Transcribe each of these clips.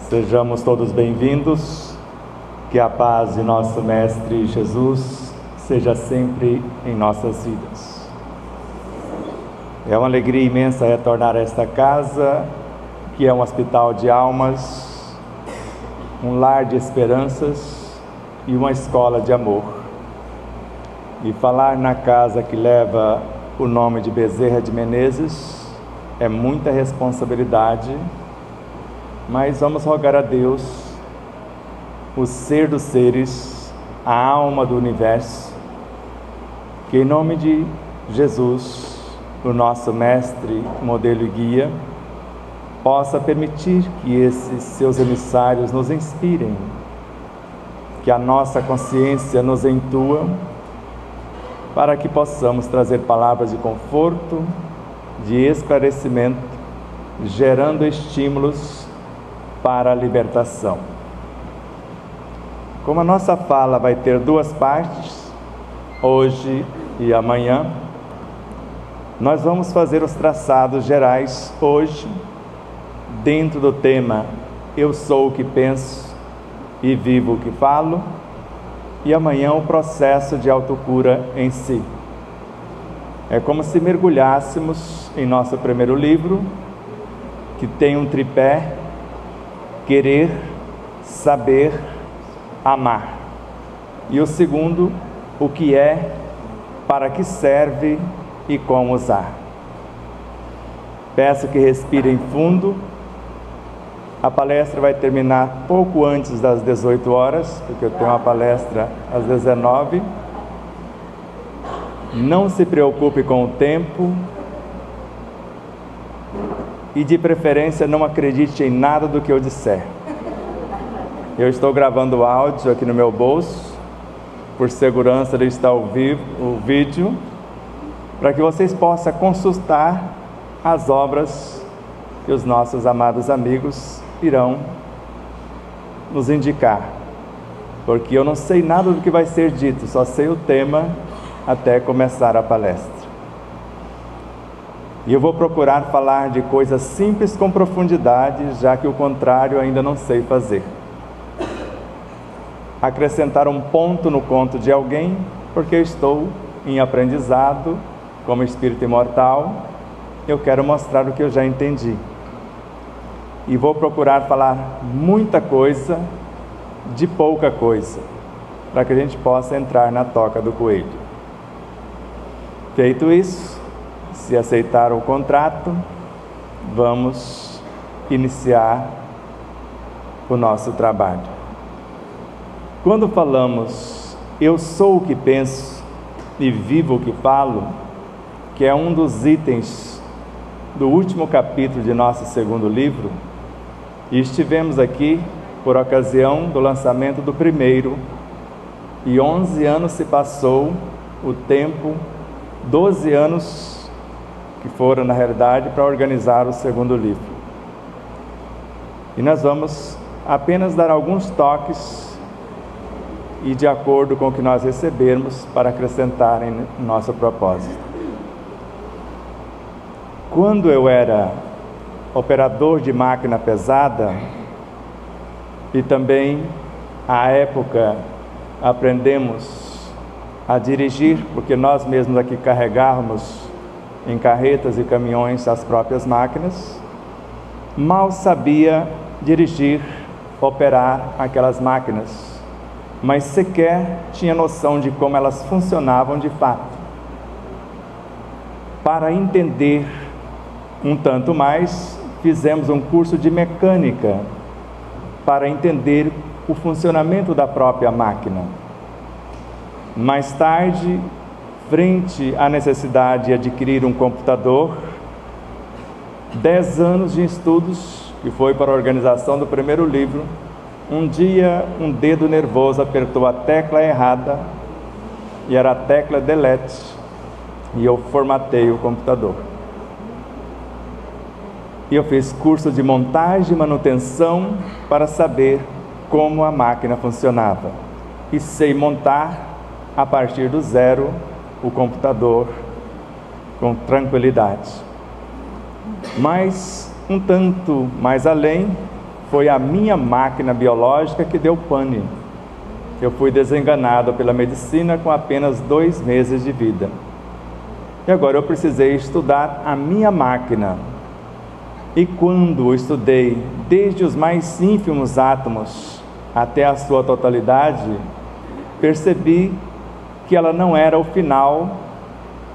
Sejamos todos bem-vindos, que a paz de nosso Mestre Jesus seja sempre em nossas vidas. É uma alegria imensa retornar a esta casa, que é um hospital de almas, um lar de esperanças e uma escola de amor. E falar na casa que leva o nome de Bezerra de Menezes é muita responsabilidade, mas vamos rogar a Deus, o ser dos seres, a alma do universo, que em nome de Jesus, o nosso mestre, modelo e guia, possa permitir que esses seus emissários nos inspirem, que a nossa consciência nos intua, para que possamos trazer palavras de conforto, de esclarecimento, gerando estímulos para a libertação. Como a nossa fala vai ter duas partes, hoje e amanhã, nós vamos fazer os traçados gerais hoje, dentro do tema Eu sou o que penso e vivo o que falo, e amanhã o processo de autocura em si. É como se mergulhássemos em nosso primeiro livro, que tem um tripé: querer, saber, amar. E o segundo, o que é, para que serve e como usar. Peço que respirem fundo. A palestra vai terminar pouco antes das 18 horas, porque eu tenho uma palestra às 19. Não se preocupe com o tempo. E de preferência não acredite em nada do que eu disser. Eu estou gravando áudio aqui no meu bolso, por segurança de estar ao vivo o vídeo, para que vocês possam consultar as obras que os nossos amados amigos irão nos indicar. Porque eu não sei nada do que vai ser dito, só sei o tema até começar a palestra. E eu vou procurar falar de coisas simples com profundidade, já que o contrário ainda não sei fazer. Acrescentar um ponto no conto de alguém, porque eu estou em aprendizado, como espírito imortal, eu quero mostrar o que eu já entendi. E vou procurar falar muita coisa de pouca coisa, para que a gente possa entrar na toca do coelho. Feito isso, se aceitar o contrato, vamos iniciar o nosso trabalho. Quando falamos eu sou o que penso e vivo o que falo, que é um dos itens do último capítulo de nosso segundo livro, e estivemos aqui por ocasião do lançamento do primeiro, e 11 anos se passou o tempo, 12 anos que foram, na realidade, para organizar o segundo livro. E nós vamos apenas dar alguns toques e de acordo com o que nós recebermos para acrescentar em nosso propósito. Quando eu era operador de máquina pesada e também, à época, aprendemos a dirigir, porque nós mesmos aqui carregávamos em carretas e caminhões as próprias máquinas, mal sabia dirigir, operar aquelas máquinas, mas sequer tinha noção de como elas funcionavam de fato. Para entender um tanto mais, fizemos um curso de mecânica para entender o funcionamento da própria máquina. Mais tarde, frente à necessidade de adquirir um computador, 10 anos de estudos, que foi para a organização do primeiro livro, um dia um dedo nervoso apertou a tecla errada, e era a tecla delete, e eu formatei o computador. E eu fiz curso de montagem e manutenção para saber como a máquina funcionava. E sei montar a partir do zero o computador com tranquilidade. Mas, um tanto mais além, foi a minha máquina biológica que deu pane. Eu fui desenganado pela medicina com apenas 2 meses de vida. E agora eu precisei estudar a minha máquina. E quando estudei desde os mais ínfimos átomos até a sua totalidade, percebi que ela não era o final,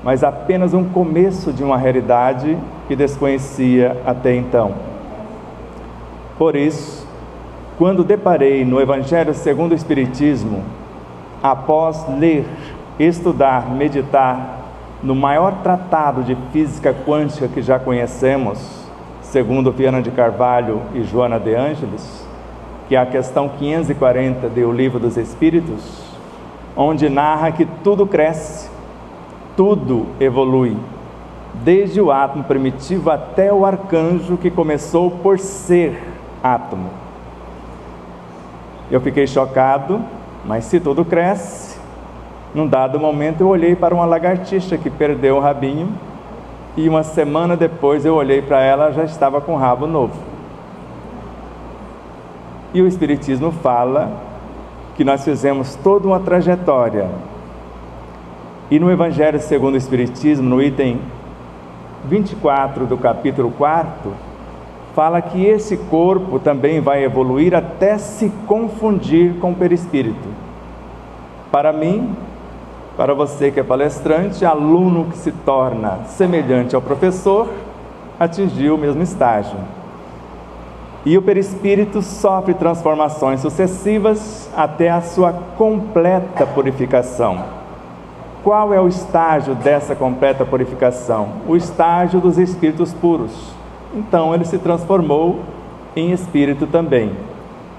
mas apenas um começo de uma realidade que desconhecia até então. Por isso, quando deparei no Evangelho segundo o Espiritismo, após ler, estudar, meditar no maior tratado de física quântica que já conhecemos, segundo Viana de Carvalho e Joana de Ângeles, que é a questão 540 do Livro dos Espíritos, onde narra que tudo cresce, tudo evolui, desde o átomo primitivo até o arcanjo que começou por ser átomo. Eu fiquei chocado, mas se tudo cresce, num dado momento eu olhei para uma lagartixa que perdeu o rabinho, e uma semana depois eu olhei para ela, já estava com o rabo novo. E o Espiritismo fala que nós fizemos toda uma trajetória. E no Evangelho segundo o Espiritismo, no item 24 do capítulo 4, fala que esse corpo também vai evoluir até se confundir com o perispírito. Para mim, para você que é palestrante, aluno que se torna semelhante ao professor, atingiu o mesmo estágio. E o perispírito sofre transformações sucessivas até a sua completa purificação. Qual é o estágio dessa completa purificação? O estágio dos espíritos puros. Então ele se transformou em espírito também.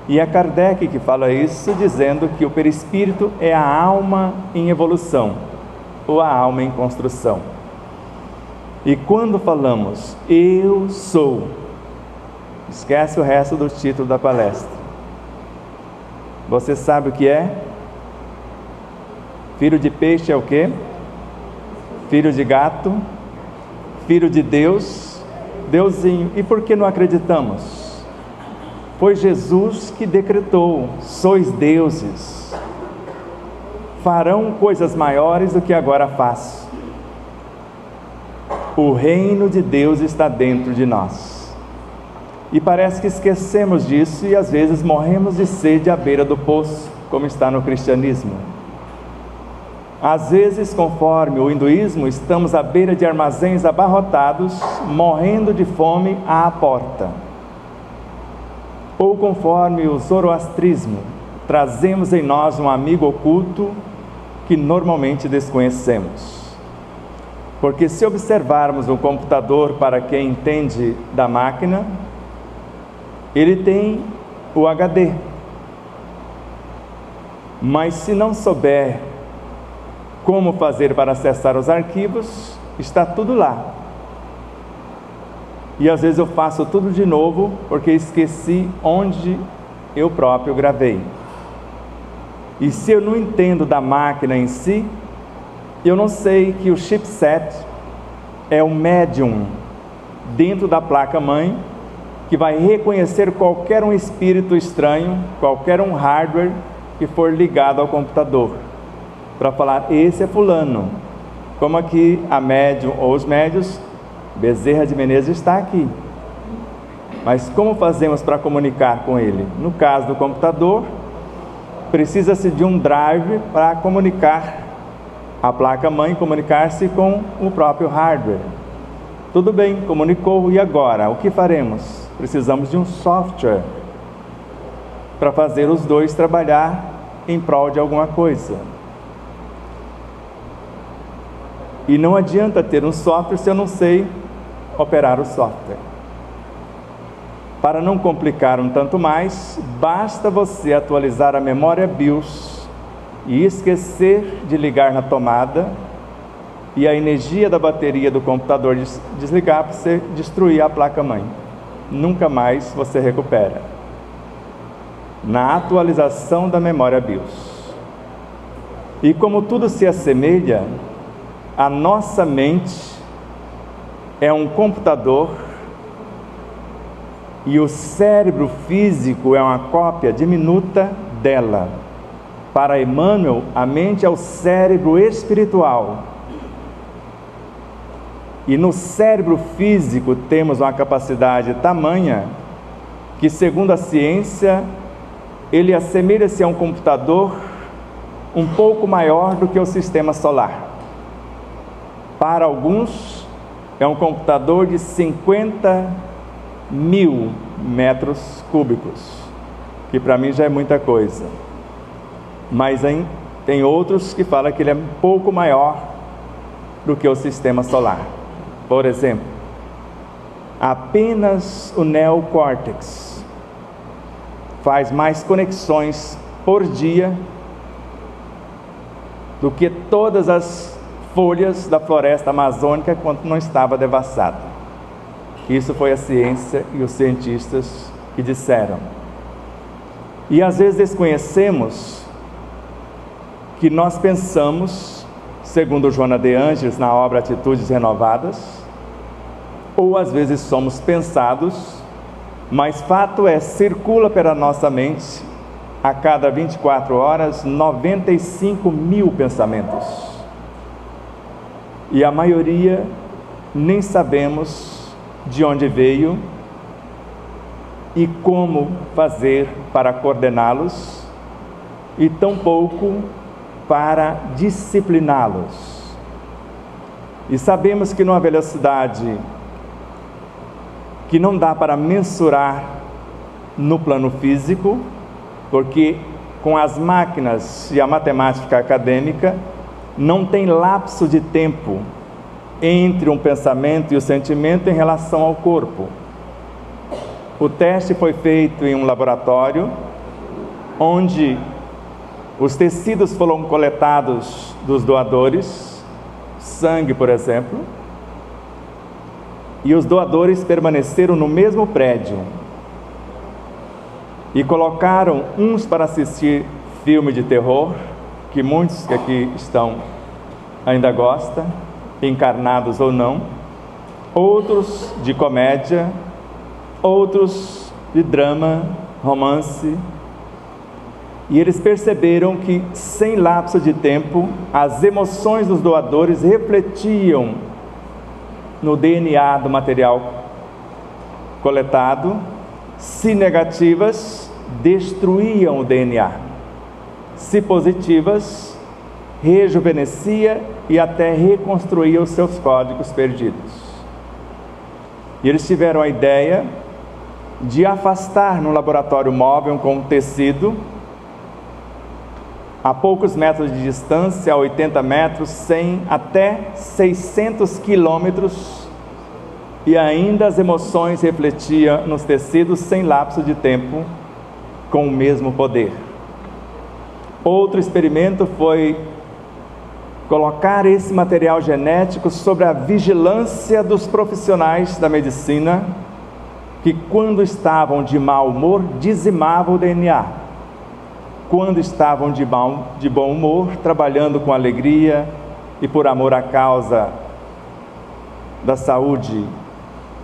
E é Kardec que fala isso, dizendo que o perispírito é a alma em evolução, ou a alma em construção. E quando falamos, eu sou, esquece o resto do título da palestra. Você sabe o que é? Filho de peixe é o quê? Filho de gato? Filho de Deus? Deusinho. E por que não acreditamos? Foi Jesus que decretou: sois deuses, farão coisas maiores do que agora faço. O reino de Deus está dentro de nós. E parece que esquecemos disso e às vezes morremos de sede à beira do poço, como está no cristianismo. Às vezes, conforme o hinduísmo, estamos à beira de armazéns abarrotados, morrendo de fome à porta. Ou conforme o zoroastrismo, trazemos em nós um amigo oculto que normalmente desconhecemos. Porque se observarmos um computador, para quem entende da máquina, ele tem o HD. Mas se não souber como fazer para acessar os arquivos, está tudo lá. E às vezes eu faço tudo de novo, porque esqueci onde eu próprio gravei. E se eu não entendo da máquina em si, eu não sei que o chipset é um médium dentro da placa-mãe, que vai reconhecer qualquer um espírito estranho, qualquer um hardware que for ligado ao computador, para falar, esse é fulano. Como aqui a médium ou os médios, Bezerra de Menezes está aqui. Mas como fazemos para comunicar com ele? No caso do computador, precisa-se de um drive para comunicar a placa-mãe, comunicar-se com o próprio hardware. Tudo bem, comunicou, e agora? O que faremos? Precisamos de um software para fazer os dois trabalhar em prol de alguma coisa. E não adianta ter um software se eu não sei operar o software. Para não complicar um tanto mais, basta você atualizar a memória BIOS e esquecer de ligar na tomada, e a energia da bateria do computador desligar para você destruir a placa-mãe. Nunca mais você recupera. Na atualização da memória BIOS. E como tudo se assemelha, a nossa mente é um computador e o cérebro físico é uma cópia diminuta dela. Para Emmanuel, a mente é o cérebro espiritual. E no cérebro físico temos uma capacidade tamanha que, segundo a ciência, ele assemelha-se a um computador um pouco maior do que o sistema solar. Para alguns, é um computador de 50 mil metros cúbicos, que para mim já é muita coisa. Mas tem outros que falam que ele é um pouco maior do que o sistema solar. Por exemplo, apenas o neocórtex faz mais conexões por dia do que todas as folhas da floresta amazônica quando não estava devassada. Isso foi a ciência e os cientistas que disseram. E às vezes desconhecemos que nós pensamos, segundo Joana de Ângeles na obra Atitudes Renovadas, ou às vezes somos pensados, mas fato é, circula pela nossa mente a cada 24 horas 95 mil pensamentos. E a maioria nem sabemos de onde veio e como fazer para coordená-los, e tampouco para discipliná-los. E sabemos que numa velocidade que não dá para mensurar no plano físico, porque com as máquinas e a matemática acadêmica não tem lapso de tempo entre um pensamento e o sentimento em relação ao corpo. O teste foi feito em um laboratório, onde os tecidos foram coletados dos doadores, sangue, por exemplo, e os doadores permaneceram no mesmo prédio e colocaram uns para assistir filme de terror, que muitos que aqui estão ainda gostam, encarnados ou não, outros de comédia, outros de drama, romance, e eles perceberam que, sem lapso de tempo, as emoções dos doadores refletiam no DNA do material coletado. Se negativas, destruíam o DNA. Se positivas, rejuvenescia e até reconstruía os seus códigos perdidos. E eles tiveram a ideia de afastar no laboratório móvel com um tecido a poucos metros de distância, a 80 metros, 100 até 600 quilômetros, e ainda as emoções refletiam nos tecidos sem lapso de tempo, com o mesmo poder. Outro experimento foi colocar esse material genético sobre a vigilância dos profissionais da medicina, que quando estavam de mau humor, dizimavam o DNA. Quando estavam de bom humor, trabalhando com alegria e por amor à causa da saúde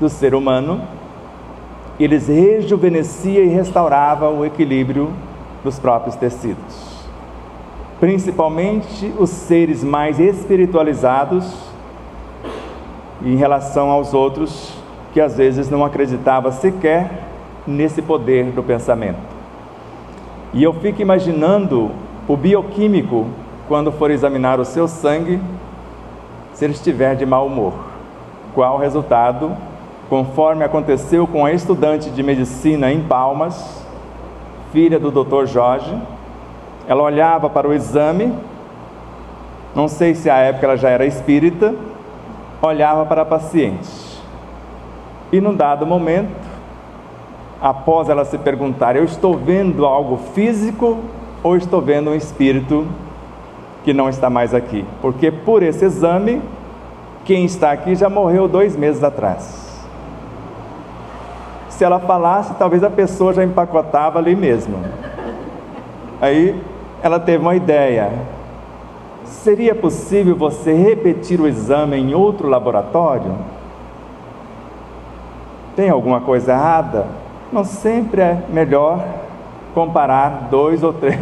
do ser humano, eles rejuvenesciam e restauravam o equilíbrio dos próprios tecidos. Principalmente os seres mais espiritualizados em relação aos outros, que às vezes não acreditavam sequer nesse poder do pensamento. E eu fico imaginando o bioquímico, quando for examinar o seu sangue, se ele estiver de mau humor. Qual o resultado? Conforme aconteceu com a estudante de medicina em Palmas, filha do Dr. Jorge, ela olhava para o exame, não sei se à época ela já era espírita, olhava para a paciente. E num dado momento, após ela se perguntar, eu estou vendo algo físico ou estou vendo um espírito que não está mais aqui? Porque por esse exame, quem está aqui já morreu 2 meses atrás. Se ela falasse, talvez a pessoa já empacotava ali mesmo. Aí ela teve uma ideia. seria possível você repetir o exame em outro laboratório? Tem alguma coisa errada? Não sempre é melhor comparar 2 ou 3.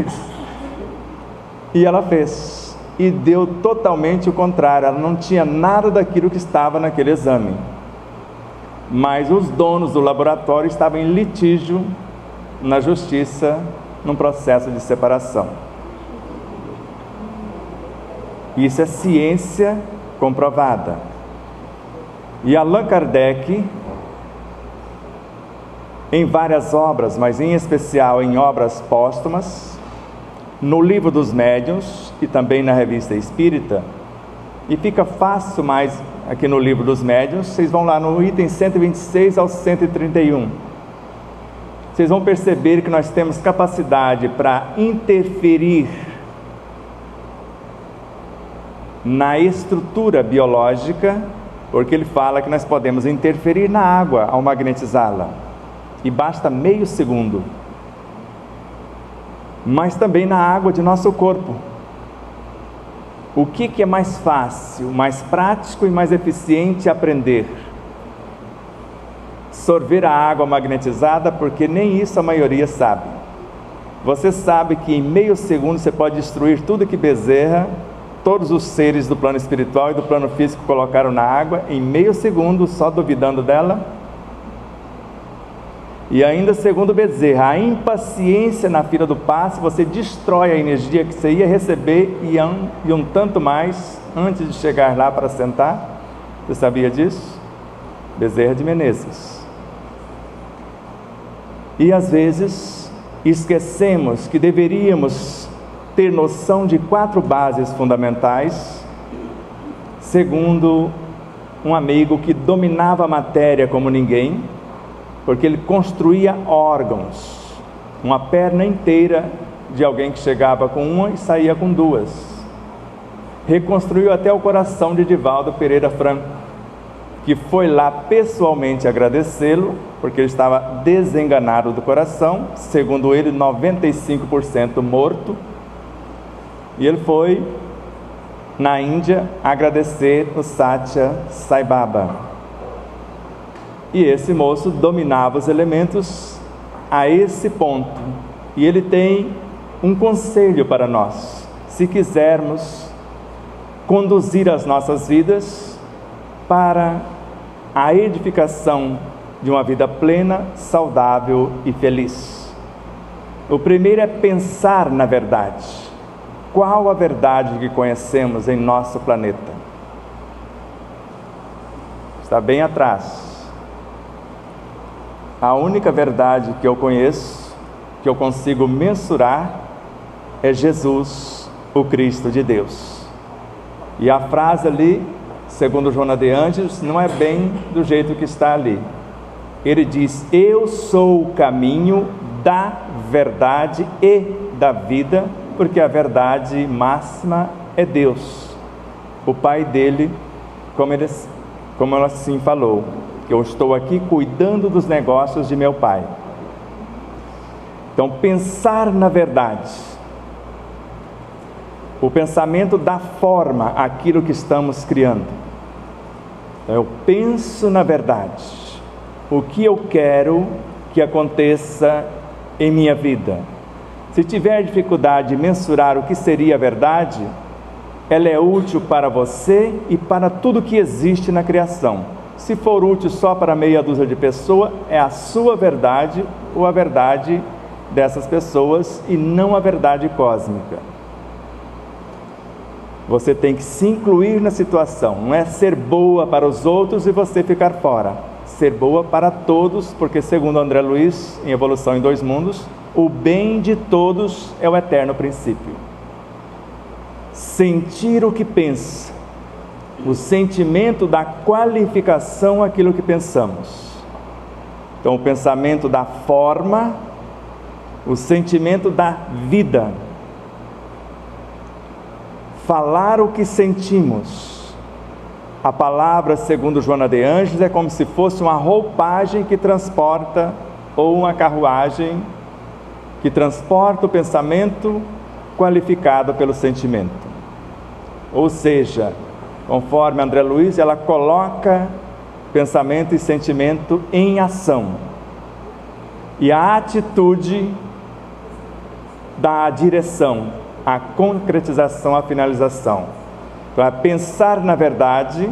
E ela fez, e deu totalmente o contrário. Ela não tinha nada daquilo que estava naquele exame. Mas os donos do laboratório estavam em litígio na justiça, num processo de separação. Isso é ciência comprovada. E Allan Kardec, em várias obras, mas em especial em obras póstumas, no Livro dos Médiuns e também na Revista Espírita, e fica fácil mais aqui no Livro dos Médiuns, vocês vão lá no item 126 ao 131. Vocês vão perceber que nós temos capacidade para interferir na estrutura biológica, porque ele fala que nós podemos interferir na água ao magnetizá-la, e basta meio segundo. Mas também na água de nosso corpo. O que é mais fácil, mais prático e mais eficiente aprender? Sorver a água magnetizada, porque nem isso a maioria sabe. Você sabe que em meio segundo você pode destruir tudo que Bezerra, todos os seres do plano espiritual e do plano físico colocaram na água, em meio segundo, só duvidando dela? E ainda segundo Bezerra, a impaciência na fila do passe, você destrói a energia que você ia receber e um tanto mais antes de chegar lá para sentar. Você sabia disso? Bezerra de Menezes. E às vezes esquecemos que deveríamos ter noção de 4 bases fundamentais, segundo um amigo que dominava a matéria como ninguém, porque ele construía órgãos, uma perna inteira de alguém que chegava com uma e saía com 2. Reconstruiu até o coração de Divaldo Pereira Franco, que foi lá pessoalmente agradecê-lo, porque ele estava desenganado do coração, segundo ele 95% morto, e ele foi na Índia agradecer o Satya Sai Baba. E esse moço dominava os elementos a esse ponto. E ele tem um conselho para nós: se quisermos conduzir as nossas vidas para a edificação de uma vida plena, saudável e feliz. O primeiro é pensar na verdade. Qual a verdade que conhecemos em nosso planeta? Está bem atrás. A única verdade que eu conheço, que eu consigo mensurar, é Jesus, o Cristo de Deus. E a frase ali, segundo Joana de Ângeles, não é bem do jeito que está ali. Ele diz: eu sou o caminho da verdade e da vida, porque a verdade máxima é Deus, o Pai dele, como ele assim falou: eu estou aqui cuidando dos negócios de meu Pai. Então, pensar na verdade. O pensamento dá forma àquilo que estamos criando. Então, eu penso na verdade. O que eu quero que aconteça em minha vida. Se tiver dificuldade de mensurar o que seria a verdade, ela é útil para você e para tudo que existe na criação. Se for útil só para meia dúzia de pessoas, é a sua verdade ou a verdade dessas pessoas e não a verdade cósmica. Você tem que se incluir na situação, não é ser boa para os outros e você ficar fora. Ser boa para todos, porque segundo André Luiz, em Evolução em 2 Mundos, o bem de todos é o eterno princípio. Sentir o que pensa. O sentimento da qualificação àquilo que pensamos. Então, o pensamento da forma, o sentimento da vida. Falar o que sentimos. A palavra, segundo Joana de Ângeles, é como se fosse uma roupagem que transporta, ou uma carruagem que transporta o pensamento qualificado pelo sentimento. Ou seja, conforme André Luiz, ela coloca pensamento e sentimento em ação. E a atitude dá a direção, a concretização, a finalização. Então, é pensar na verdade,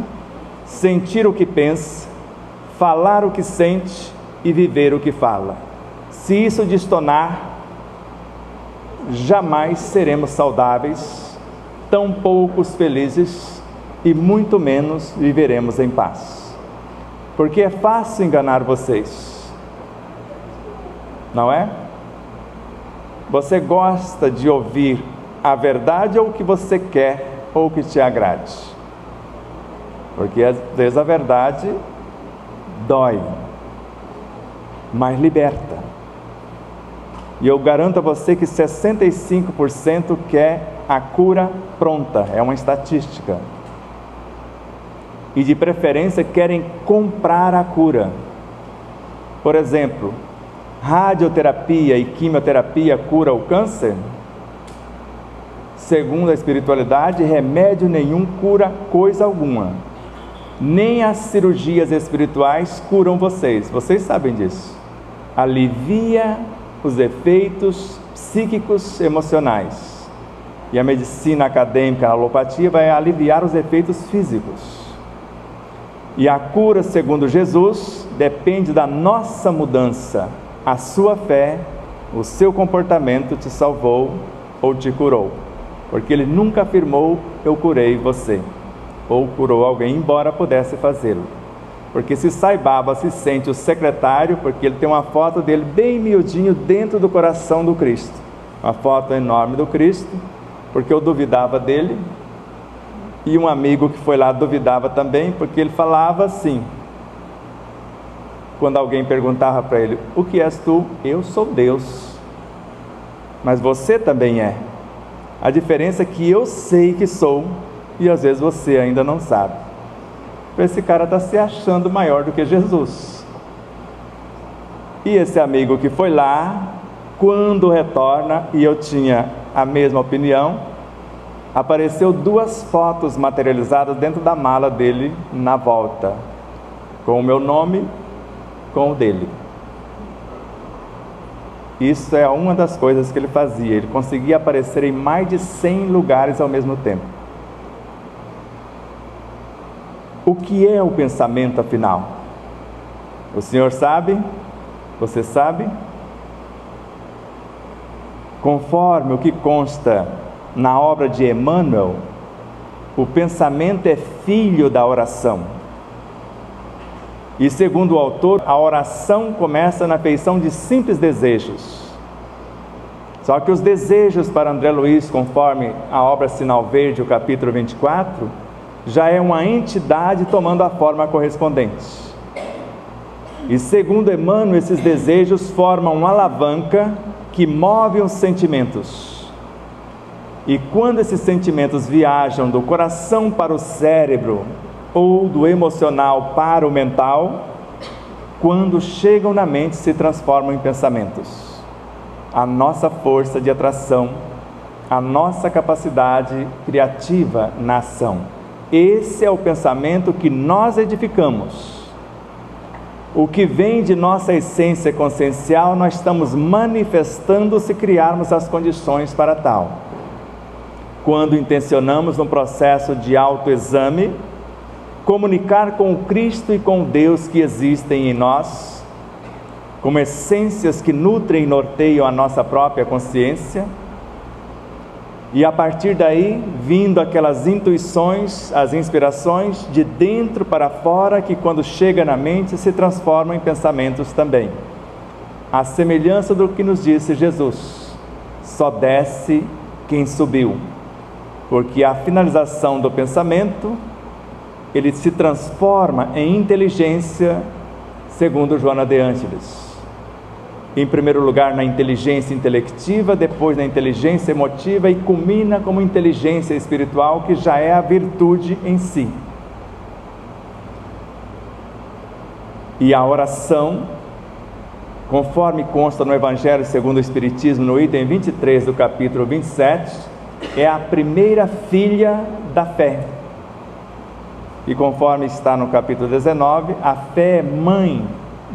sentir o que pensa, falar o que sente e viver o que fala. Se isso destonar, jamais seremos saudáveis, tão poucos felizes e muito menos viveremos em paz. Porque é fácil enganar vocês, não é? Você gosta de ouvir a verdade ou o que você quer ou o que te agrade? Porque às vezes a verdade dói, mas liberta. E eu garanto a você que 65% quer a cura pronta, é uma estatística. E de preferência querem comprar a cura. Por exemplo, radioterapia e quimioterapia cura o câncer? Segundo a espiritualidade, remédio nenhum cura coisa alguma. Nem as cirurgias espirituais curam vocês. Vocês sabem disso. Alivia os efeitos psíquicos emocionais. E a medicina acadêmica, a alopatia, vai aliviar os efeitos físicos. E a cura, segundo Jesus, depende da nossa mudança. A sua fé, o seu comportamento te salvou ou te curou. Porque ele nunca afirmou, eu curei você, ou curou alguém, embora pudesse fazê-lo. Porque se Saibaba se sente o secretário, porque ele tem uma foto dele bem miudinho dentro do coração do Cristo. Uma foto enorme do Cristo, porque eu duvidava dele. E um amigo que foi lá duvidava também, porque ele falava assim. Quando alguém perguntava para ele, o que és tu? Eu sou Deus. Mas você também é. A diferença é que eu sei que sou, e às vezes você ainda não sabe. Esse cara está se achando maior do que Jesus. E esse amigo que foi lá, quando retorna, e eu tinha a mesma opinião, apareceu 2 fotos materializadas dentro da mala dele na volta, com o meu nome, com o dele. Isso é uma das coisas que ele fazia. Ele conseguia aparecer em mais de 100 lugares ao mesmo tempo. O que é o pensamento, afinal? O Senhor sabe? Você sabe? Conforme o que consta na obra de Emmanuel, o pensamento é filho da oração. E segundo o autor, a oração começa na feição de simples desejos. Só que os desejos para André Luiz, conforme a obra Sinal Verde, o capítulo 24, já é uma entidade tomando a forma correspondente. E segundo Emmanuel, esses desejos formam uma alavanca que move os sentimentos. E quando esses sentimentos viajam do coração para o cérebro, ou do emocional para o mental, quando chegam na mente se transformam em pensamentos. A nossa força de atração, a nossa capacidade criativa na ação. Esse é o pensamento que nós edificamos. O que vem de nossa essência consciencial, nós estamos manifestando se criarmos as condições para tal. Quando intencionamos no processo de autoexame, comunicar com o Cristo e com o Deus que existem em nós, como essências que nutrem e norteiam a nossa própria consciência, e a partir daí, vindo aquelas intuições, as inspirações de dentro para fora, que quando chega na mente se transformam em pensamentos também. A semelhança do que nos disse Jesus, só desce quem subiu, porque a finalização do pensamento, ele se transforma em inteligência, segundo Joana de Ângeles. Em primeiro lugar na inteligência intelectiva, depois na inteligência emotiva e culmina como inteligência espiritual, que já é a virtude em si. E a oração, conforme consta no Evangelho segundo o Espiritismo, no item 23 do capítulo 27, é a primeira filha da fé. E conforme está no capítulo 19, a fé é mãe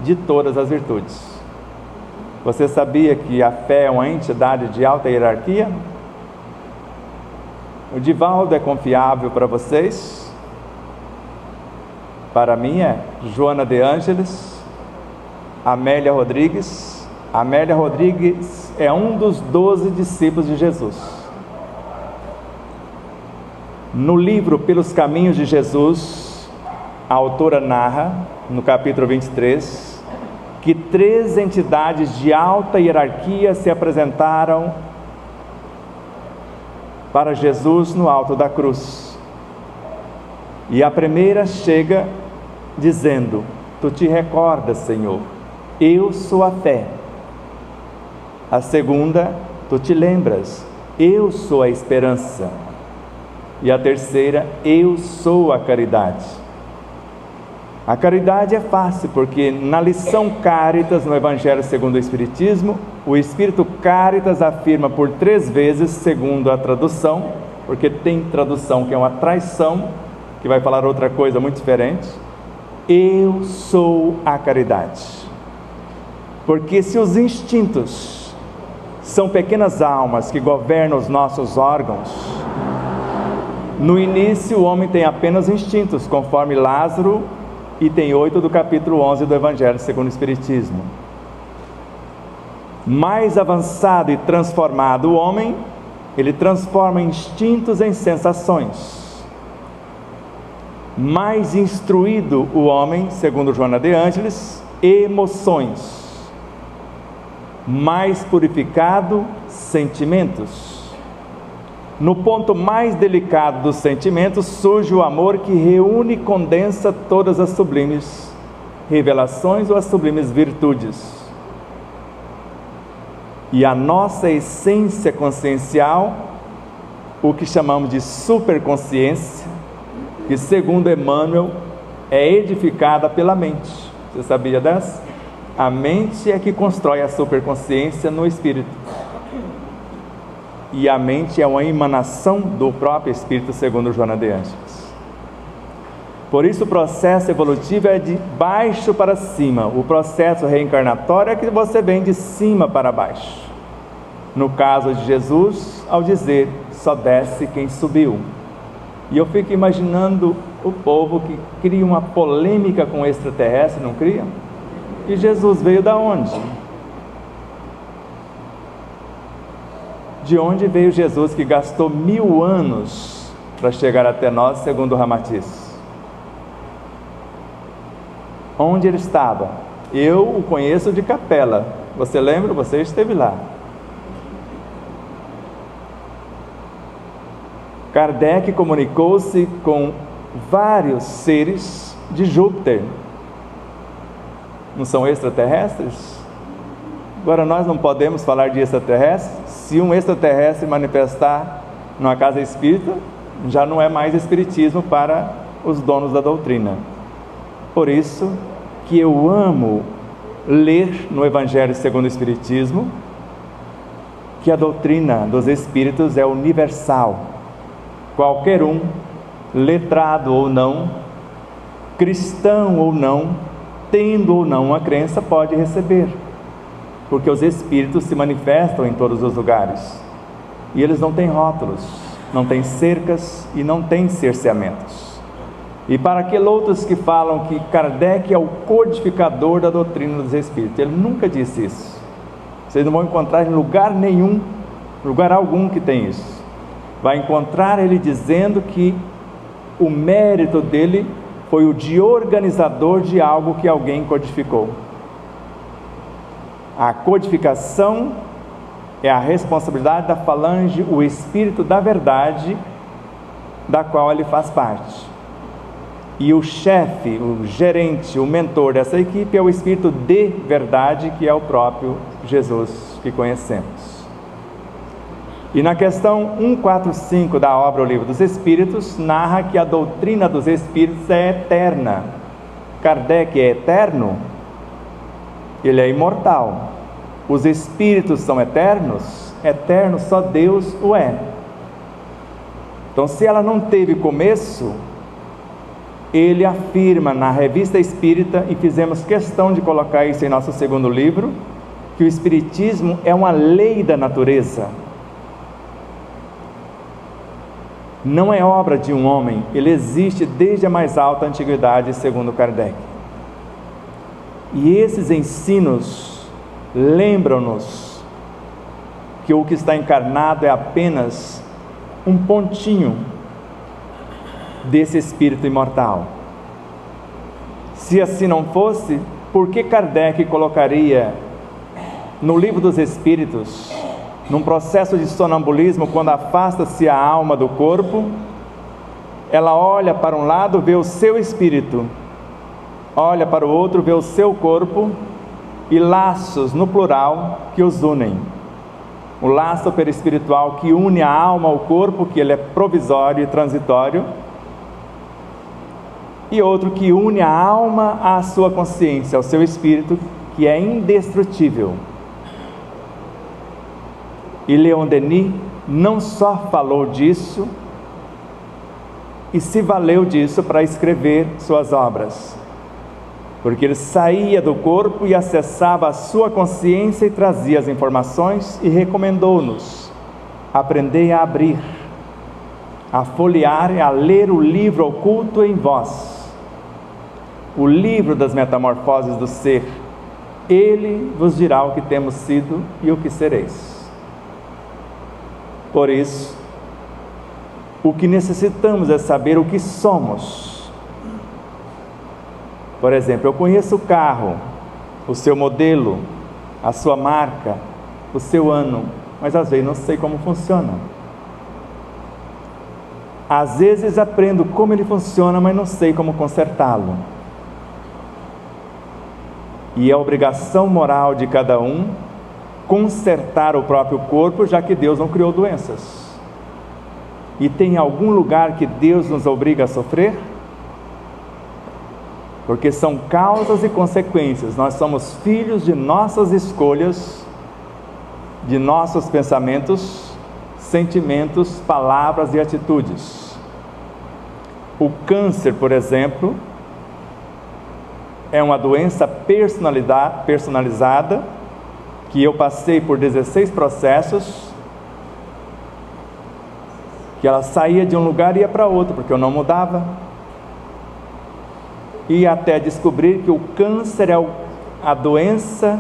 de todas as virtudes. Você sabia que a fé é uma entidade de alta hierarquia? O Divaldo é confiável para vocês? Para mim é Joana de Ângeles, Amélia Rodrigues. Amélia Rodrigues é um dos 12 discípulos de Jesus. No livro Pelos Caminhos de Jesus, a autora narra, no capítulo 23, que 3 entidades de alta hierarquia se apresentaram para Jesus no alto da cruz. E a primeira chega dizendo: tu te recordas, Senhor, eu sou a fé. A segunda: tu te lembras, eu sou a esperança. E a terceira: eu sou a caridade. A caridade é fácil, porque na lição Caritas, no Evangelho segundo o Espiritismo, o Espírito Caritas afirma por 3 vezes, segundo a tradução, porque tem tradução que é uma traição, que vai falar outra coisa muito diferente: eu sou a caridade. Porque se os instintos são pequenas almas que governam os nossos órgãos, no início o homem tem apenas instintos, conforme Lázaro, item 8 do capítulo 11 do Evangelho segundo o Espiritismo. Mais avançado e transformado o homem, ele transforma instintos em sensações. Mais instruído o homem, segundo Joana de Ângeles, emoções. Mais purificado, sentimentos. No ponto mais delicado dos sentimentos surge o amor, que reúne e condensa todas as sublimes revelações ou as sublimes virtudes. E a nossa essência consciencial, o que chamamos de superconsciência, que segundo Emmanuel é edificada pela mente. Você sabia dessa? A mente é que constrói a superconsciência no espírito. E a mente é uma emanação do próprio espírito, segundo Joana de Ângeles. Por isso o processo evolutivo é de baixo para cima. O processo reencarnatório é que você vem de cima para baixo. No caso de Jesus, ao dizer: só desce quem subiu. E eu fico imaginando o povo que cria uma polêmica com o extraterrestre, não cria? E Jesus veio da onde? De onde veio Jesus, que gastou 1000 anos para chegar até nós, segundo o Ramatiz? Onde ele estava? Eu o conheço de capela. Você lembra? Você esteve lá. Kardec comunicou-se com vários seres de Júpiter. Não são extraterrestres? Agora nós não podemos falar de extraterrestres. Se um extraterrestre manifestar numa casa espírita, já não é mais espiritismo para os donos da doutrina. Por isso que eu amo ler no Evangelho segundo o Espiritismo que a doutrina dos espíritos é universal. Qualquer um, letrado ou não, cristão ou não, tendo ou não uma crença, pode receber, porque os espíritos se manifestam em todos os lugares, e eles não têm rótulos, não têm cercas e não têm cerceamentos. E para aqueles outros que falam que Kardec é o codificador da doutrina dos espíritos, ele nunca disse isso. Vocês não vão encontrar em lugar nenhum, lugar algum que tem isso. Vai encontrar ele dizendo que o mérito dele foi o de organizador de algo que alguém codificou. A codificação é a responsabilidade da falange, o espírito da verdade, da qual ele faz parte. E o chefe, o gerente, o mentor dessa equipe é o espírito de verdade, que é o próprio Jesus que conhecemos. E na questão 145 da obra O Livro dos Espíritos, narra que a doutrina dos espíritos é eterna. Kardec é eterno? Ele é imortal. Os espíritos são eternos? Eterno só Deus o é. Então, se ela não teve começo, ele afirma na Revista Espírita, e fizemos questão de colocar isso em nosso segundo livro, que o Espiritismo é uma lei da natureza. Não é obra de um homem, ele existe desde a mais alta antiguidade, segundo Kardec. E esses ensinos lembram-nos que o que está encarnado é apenas um pontinho desse espírito imortal. Se assim não fosse, por que Kardec colocaria no Livro dos Espíritos, num processo de sonambulismo, quando afasta-se a alma do corpo, ela olha para um lado, vê o seu espírito, olha para o outro, vê o seu corpo, e laços, no plural, que os unem. O laço perispiritual que une a alma ao corpo, que ele é provisório e transitório, e outro que une a alma à sua consciência, ao seu espírito, que é indestrutível. E Leon Denis não só falou disso, e se valeu disso para escrever suas obras, porque ele saía do corpo e acessava a sua consciência e trazia as informações, e recomendou-nos: aprendei a abrir, a folhear e a ler o livro oculto em vós, o livro das metamorfoses do ser. Ele vos dirá o que temos sido e o que sereis. Por isso, o que necessitamos é saber o que somos. Por exemplo, eu conheço o carro, o seu modelo, a sua marca, o seu ano, mas às vezes não sei como funciona. Às vezes aprendo como ele funciona, mas não sei como consertá-lo. E é obrigação moral de cada um consertar o próprio corpo, já que Deus não criou doenças. E tem algum lugar que Deus nos obriga a sofrer? Porque são causas e consequências. Nós somos filhos de nossas escolhas, de nossos pensamentos, sentimentos, palavras e atitudes. O câncer, por exemplo, é uma doença personalizada, que eu passei por 16 processos, que ela saía de um lugar e ia para outro, porque eu não mudava, e até descobrir que o câncer é a doença,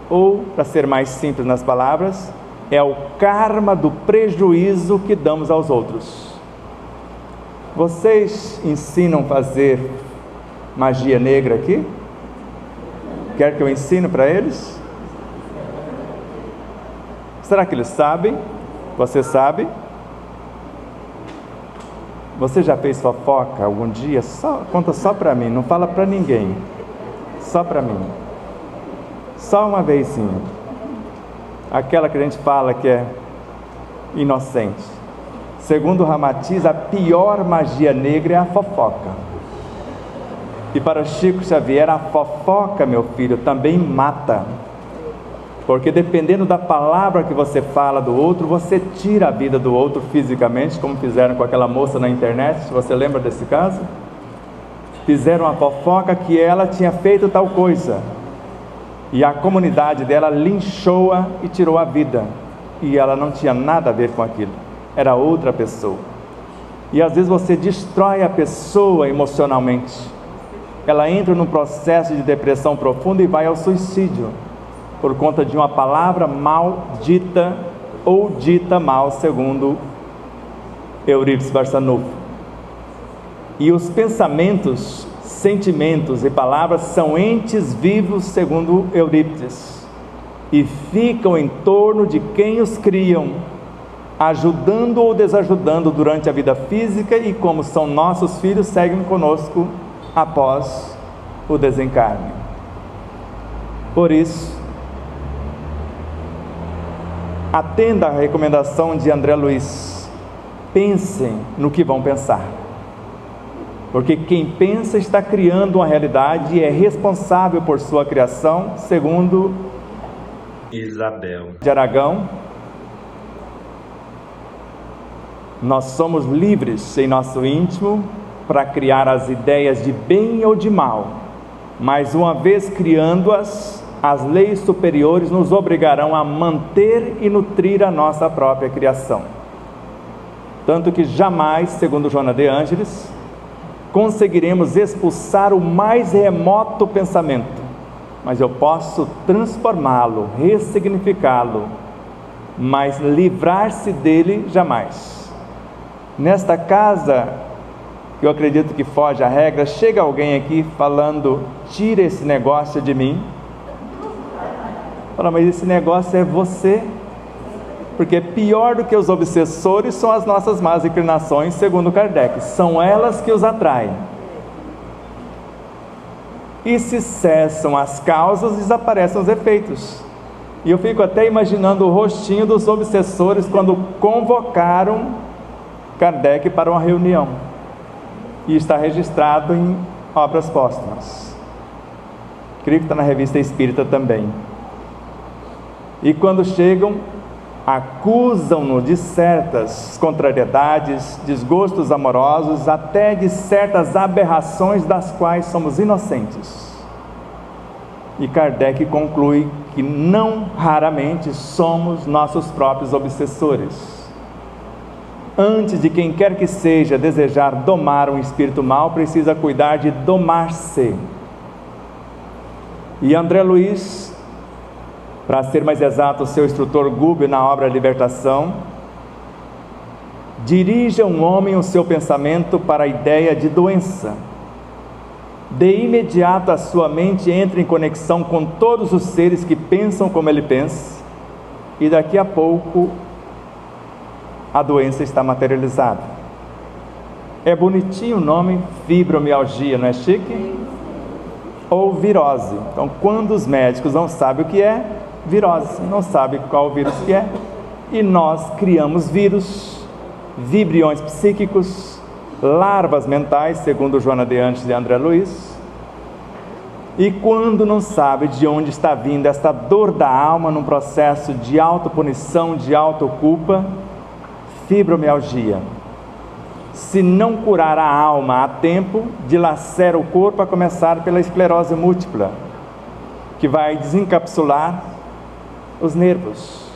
ou, para ser mais simples nas palavras, é o karma do prejuízo que damos aos outros. Vocês ensinam a fazer magia negra aqui? Quer que eu ensine para eles? Será que eles sabem? Você sabe? Você já fez fofoca algum dia? Conta só para mim, não fala para ninguém. Só para mim. Só uma vezinha. Aquela que a gente fala que é inocente. Segundo Ramatiz, a pior magia negra é a fofoca. E para Chico Xavier, a fofoca, meu filho, também mata. Porque dependendo da palavra que você fala do outro, você tira a vida do outro fisicamente, como fizeram com aquela moça na internet. Você lembra desse caso? Fizeram uma fofoca que ela tinha feito tal coisa, e a comunidade dela linchou-a e tirou a vida, e ela não tinha nada a ver com aquilo, era outra pessoa. E às vezes você destrói a pessoa emocionalmente, ela entra num processo de depressão profunda e vai ao suicídio, por conta de uma palavra mal dita, ou dita mal, segundo Eurípides Barçanufo. E os pensamentos, sentimentos e palavras são entes vivos, segundo Eurípides, e ficam em torno de quem os criam, ajudando ou desajudando durante a vida física, e como são nossos filhos, seguem conosco após o desencarne. Por isso, atenda à recomendação de André Luiz: pensem no que vão pensar, porque quem pensa está criando uma realidade e é responsável por sua criação, segundo Isabel de Aragão. Nós somos livres em nosso íntimo para criar as ideias de bem ou de mal, mas uma vez criando-as, as leis superiores nos obrigarão a manter e nutrir a nossa própria criação. Tanto que jamais, segundo Joana de Ângeles, conseguiremos expulsar o mais remoto pensamento, mas eu posso transformá-lo, ressignificá-lo, mas livrar-se dele jamais. Nesta casa, eu acredito que foge à regra, chega alguém aqui falando, tira esse negócio de mim. Fala, mas esse negócio é você. Porque pior do que os obsessores são as nossas más inclinações, segundo Kardec. São elas que os atraem. E se cessam as causas, desaparecem os efeitos. E eu fico até imaginando o rostinho dos obsessores quando convocaram Kardec para uma reunião. E está registrado em obras póstumas. Creio que está na Revista Espírita também. E quando chegam, acusam-no de certas contrariedades, desgostos amorosos, até de certas aberrações das quais somos inocentes. E Kardec conclui que não raramente somos nossos próprios obsessores. Antes de quem quer que seja desejar domar um espírito mau, precisa cuidar de domar-se. E André Luiz, para ser mais exato, seu instrutor Gúbio na obra Libertação, dirija um homem o seu pensamento para a ideia de doença. De imediato a sua mente entra em conexão com todos os seres que pensam como ele pensa, e daqui a pouco a doença está materializada. É bonitinho o nome, fibromialgia, não é chique? Ou virose. Então, quando os médicos não sabem o que é virose, não sabem qual o vírus que é, e nós criamos vírus, vibriões psíquicos, larvas mentais, segundo Joana de Ângeles e André Luiz, e quando não sabe de onde está vindo esta dor da alma num processo de autopunição, de autoculpa, fibromialgia. Se não curar a alma a tempo, dilacera o corpo, a começar pela esclerose múltipla, que vai desencapsular os nervos.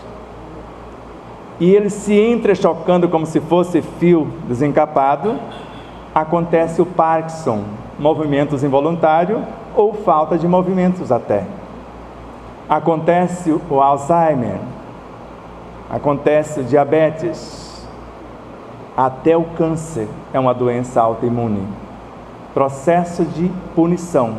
E ele se entrechocando como se fosse fio desencapado, acontece o Parkinson, movimentos involuntários ou falta de movimentos até. Acontece o Alzheimer, acontece o diabetes, até o câncer é uma doença autoimune. Processo de punição,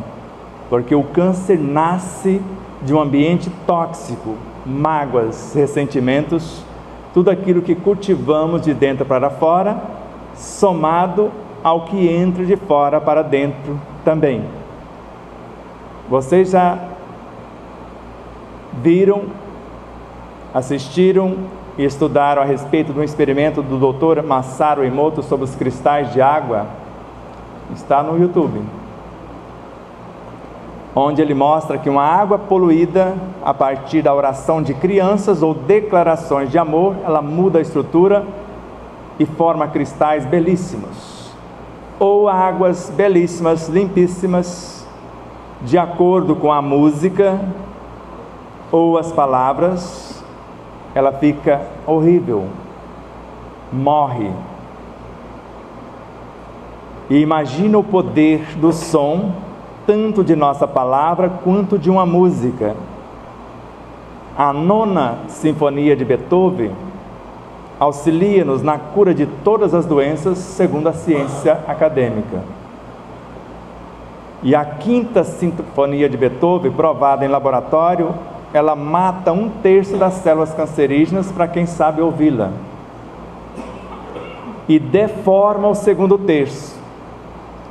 porque o câncer nasce de um ambiente tóxico, mágoas, ressentimentos, tudo aquilo que cultivamos de dentro para fora, somado ao que entra de fora para dentro também. Vocês já viram, assistiram e estudaram a respeito do experimento do Dr. Masaru Emoto sobre os cristais de água? Está no YouTube, onde ele mostra que uma água poluída a partir da oração de crianças ou declarações de amor, ela muda a estrutura e forma cristais belíssimos, ou águas belíssimas, limpíssimas, de acordo com a música ou as palavras, ela fica horrível, morre. E imagina o poder do som, tanto de nossa palavra quanto de uma música. A 9ª Sinfonia de Beethoven auxilia-nos na cura de todas as doenças, segundo a ciência acadêmica. E a 5ª Sinfonia de Beethoven, provada em laboratório, ela mata 1/3 das células cancerígenas para quem sabe ouvi-la, e deforma o segundo terço.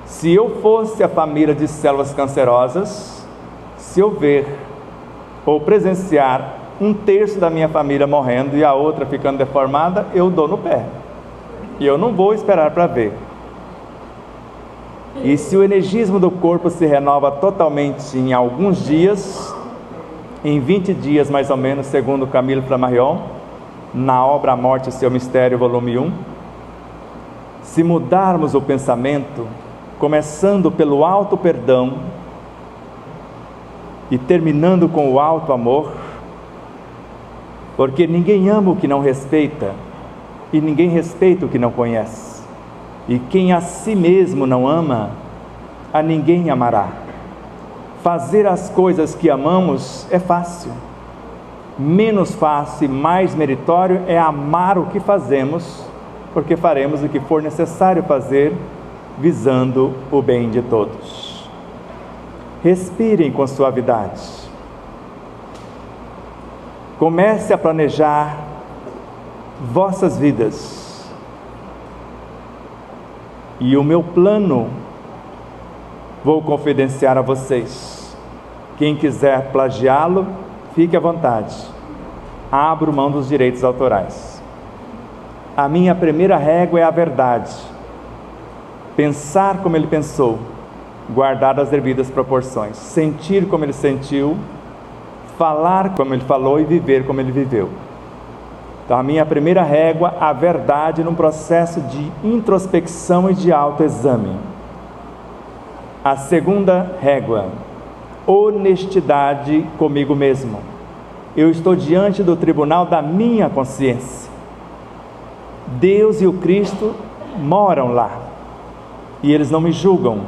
Se eu fosse a família de células cancerosas, se eu ver ou presenciar 1/3 da minha família morrendo e a outra ficando deformada, eu dou no pé, e eu não vou esperar para ver. E se o energismo do corpo se renova totalmente em alguns dias, em 20 dias mais ou menos, segundo Camille Flammarion, na obra A Morte e Seu Mistério, volume 1, Se mudarmos o pensamento, começando pelo alto perdão e terminando com o alto amor, porque ninguém ama o que não respeita, e ninguém respeita o que não conhece, e quem a si mesmo não ama, a ninguém amará. Fazer as coisas que amamos é fácil. Menos fácil e mais meritório é amar o que fazemos, porque faremos o que for necessário fazer, visando o bem de todos. Respirem com suavidade. Comece a planejar vossas vidas. E o meu plano vou confidenciar a vocês. Quem quiser plagiá-lo, fique à vontade. Abro mão dos direitos autorais. A minha primeira régua é a verdade. Pensar como ele pensou, guardar as devidas proporções. Sentir como ele sentiu, falar como ele falou e viver como ele viveu. Então, a minha primeira régua, a verdade num processo de introspecção e de autoexame. A segunda régua, honestidade comigo mesmo. Eu estou diante do tribunal da minha consciência. Deus e o Cristo moram lá. E eles não me julgam,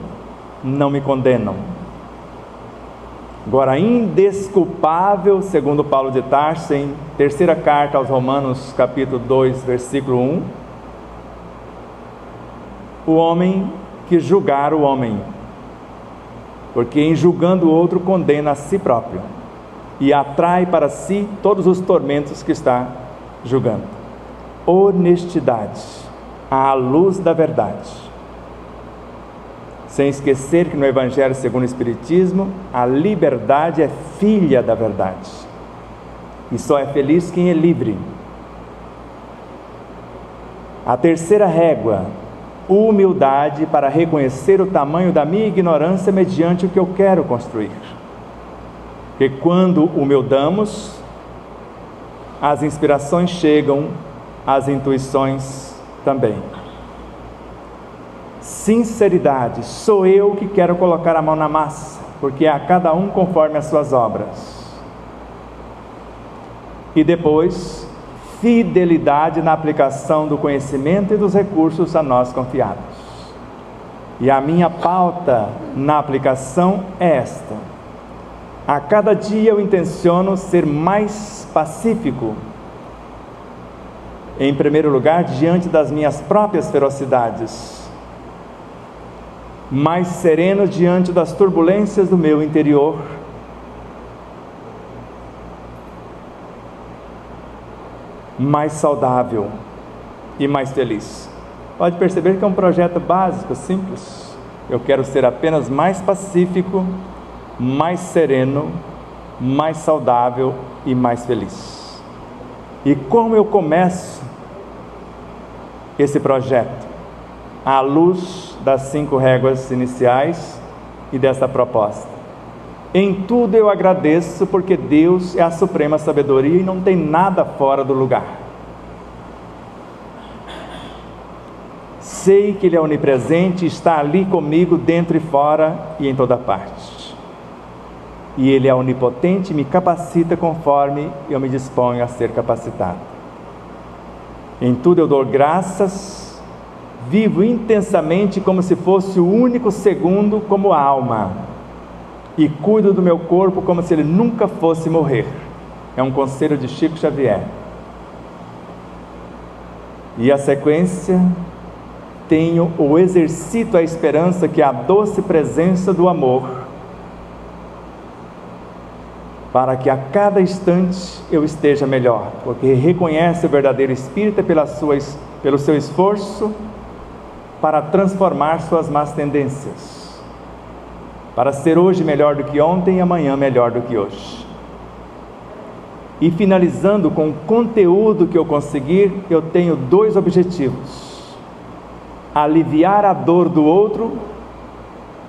não me condenam. Agora, indesculpável, segundo Paulo de Tarso, em terceira carta aos Romanos, capítulo 2, versículo 1, o homem que julgar o homem, porque em julgando o outro condena a si próprio, e atrai para si todos os tormentos que está julgando. Honestidade, à luz da verdade. Sem esquecer que no Evangelho segundo o Espiritismo, a liberdade é filha da verdade. E só é feliz quem é livre. A terceira régua, humildade para reconhecer o tamanho da minha ignorância mediante o que eu quero construir. Porque quando humildamos, as inspirações chegam, as intuições também. Sinceridade, sou eu que quero colocar a mão na massa, porque é a cada um conforme as suas obras. E depois, fidelidade na aplicação do conhecimento e dos recursos a nós confiados. E a minha pauta na aplicação é esta: a cada dia eu intenciono ser mais pacífico, em primeiro lugar, diante das minhas próprias ferocidades, mais sereno diante das turbulências do meu interior, mais saudável e mais feliz. Pode perceber que é um projeto básico, simples. Eu quero ser apenas mais pacífico, mais sereno, mais saudável e mais feliz. E como eu começo esse projeto? À luz das 5 réguas iniciais e dessa proposta. Em tudo eu agradeço, porque Deus é a suprema sabedoria e não tem nada fora do lugar. Sei que Ele é onipresente e está ali comigo, dentro e fora e em toda parte. E Ele é onipotente e me capacita conforme eu me disponho a ser capacitado. Em tudo eu dou graças, vivo intensamente como se fosse o único segundo como alma, e cuido do meu corpo como se ele nunca fosse morrer. É um conselho de Chico Xavier. E a sequência, tenho ou exercito a esperança que é a doce presença do amor, para que a cada instante eu esteja melhor, porque reconhece o verdadeiro espírita pelo seu esforço para transformar suas más tendências, para ser hoje melhor do que ontem e amanhã melhor do que hoje. E finalizando com o conteúdo que eu conseguir, eu tenho 2 objetivos: aliviar a dor do outro,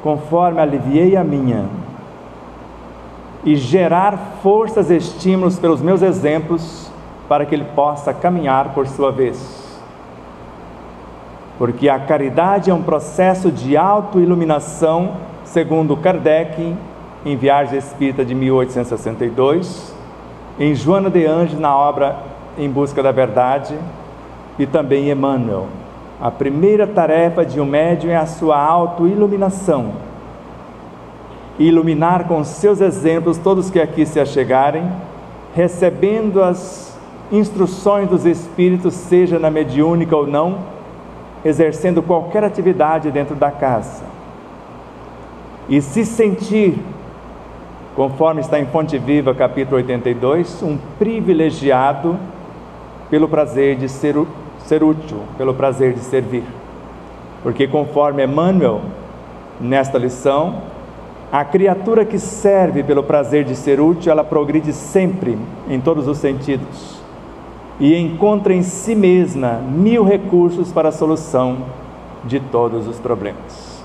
conforme aliviei a minha, e gerar forças e estímulos pelos meus exemplos, para que ele possa caminhar por sua vez. porque a caridade é um processo de autoiluminação, segundo Kardec, em Viagem Espírita de 1862, em Joana de Ângeles, na obra Em Busca da Verdade, e também Emmanuel. A primeira tarefa de um médium é a sua autoiluminação. Iluminar com seus exemplos todos que aqui se achegarem, recebendo as instruções dos Espíritos, seja na mediúnica ou não, exercendo qualquer atividade dentro da casa. E se sentir, conforme está em Fonte Viva, capítulo 82, um privilegiado pelo prazer de ser útil, pelo prazer de servir. Porque conforme Emmanuel, nesta lição, a criatura que serve pelo prazer de ser útil, ela progride sempre, em todos os sentidos, e encontra em si mesma 1000 recursos para a solução de todos os problemas.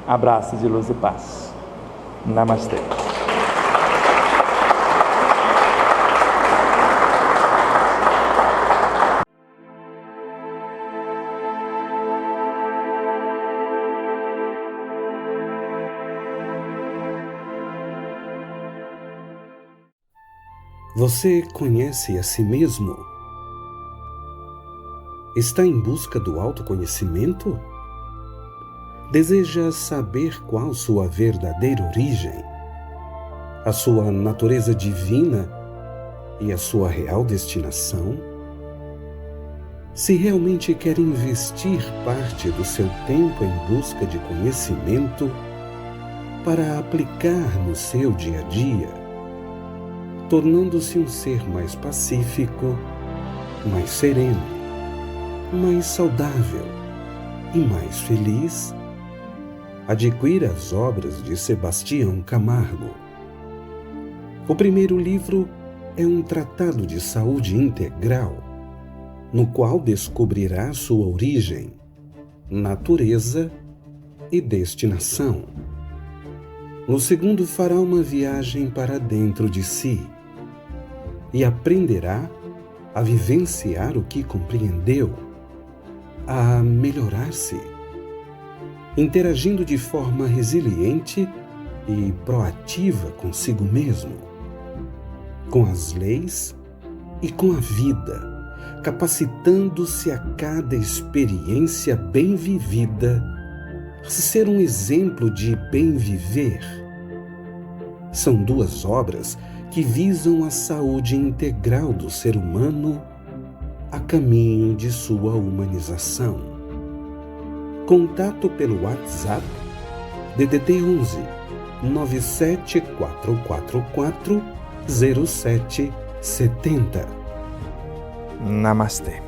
Abraços de luz e paz. Namastê. Você conhece a si mesmo? Está em busca do autoconhecimento? Deseja saber qual sua verdadeira origem, a sua natureza divina e a sua real destinação? Se realmente quer investir parte do seu tempo em busca de conhecimento para aplicar no seu dia a dia, tornando-se um ser mais pacífico, mais sereno, mais saudável e mais feliz, adquira as obras de Sebastião Camargo. O primeiro livro é um tratado de saúde integral, no qual descobrirá sua origem, natureza e destinação. No segundo, fará uma viagem para dentro de si e aprenderá a vivenciar o que compreendeu, a melhorar-se, interagindo de forma resiliente e proativa consigo mesmo, com as leis e com a vida, capacitando-se a cada experiência bem vivida a ser um exemplo de bem viver. São duas obras que visam a saúde integral do ser humano a caminho de sua humanização. Contato pelo WhatsApp DDD 11 97444 0770. Namastê.